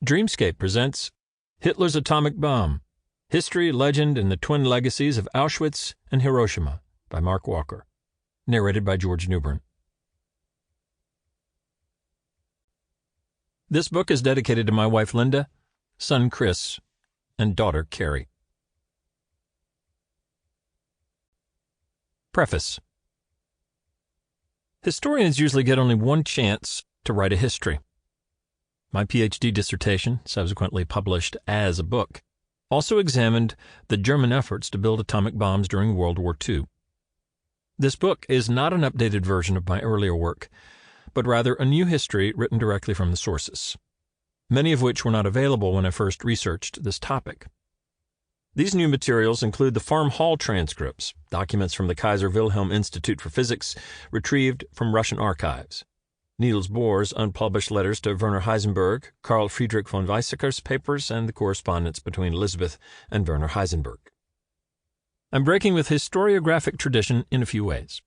Dreamscape presents Hitler's Atomic Bomb, History, Legend, and the Twin Legacies of Auschwitz and Hiroshima by Mark Walker. Narrated by George Newbern. This book is dedicated to my wife Linda, son Chris, and daughter Carrie. Preface. Historians usually get only one chance to write a history. My PhD dissertation, subsequently published as a book, also examined the German efforts to build atomic bombs during World War II. This book is not an updated version of my earlier work, but rather a new history written directly from the sources, many of which were not available when I first researched this topic. These new materials include the Farm Hall transcripts, documents from the Kaiser Wilhelm Institute for Physics retrieved from Russian archives, Niels Bohr's unpublished letters to Werner Heisenberg, Carl Friedrich von Weizsäcker's papers, and the correspondence between Elizabeth and Werner Heisenberg. I'm breaking with historiographic tradition in a few ways.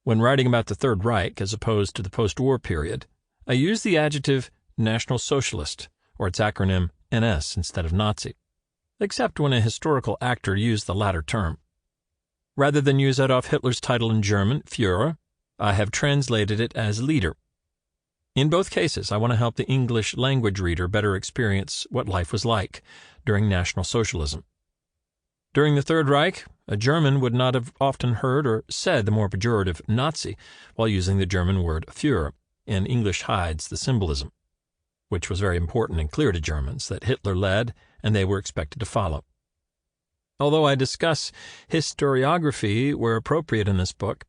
When writing about the Third Reich as opposed to the post-war period, I use the adjective National Socialist, or its acronym NS instead of Nazi, except when a historical actor used the latter term. Rather than use Adolf Hitler's title in German, Führer, I have translated it as leader. In both cases, I want to help the English language reader better experience what life was like during National Socialism. During the Third Reich, a German would not have often heard or said the more pejorative Nazi while using the German word Führer, and English hides the symbolism, which was very important and clear to Germans that Hitler led and they were expected to follow. Although I discuss historiography where appropriate in this book,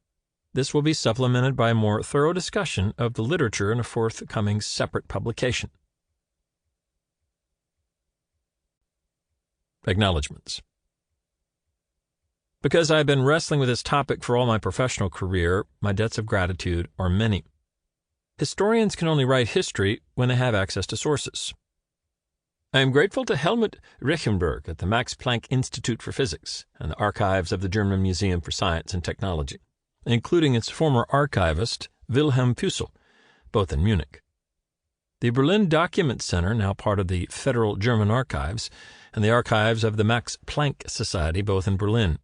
this will be supplemented by a more thorough discussion of the literature in a forthcoming separate publication. Acknowledgements. Because I have been wrestling with this topic for all my professional career, my debts of gratitude are many. Historians can only write history when they have access to sources. I am grateful to Helmut Reichenberg at the Max Planck Institute for Physics and the archives of the German Museum for Science and Technology, including its former archivist, Wilhelm Püssl, both in Munich. The Berlin Document Center, now part of the Federal German Archives, and the archives of the Max Planck Society, both in Berlin.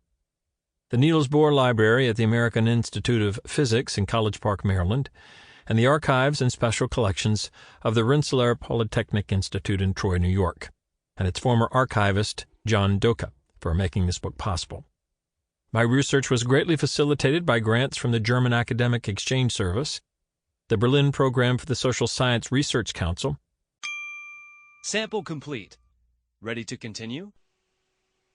The Niels Bohr Library at the American Institute of Physics in College Park, Maryland, and the archives and special collections of the Rensselaer Polytechnic Institute in Troy, New York, and its former archivist, John Doka, for making this book possible. My research was greatly facilitated by grants from the German Academic Exchange Service, the Berlin Program for the Social Science Research Council. Sample complete. Ready to continue?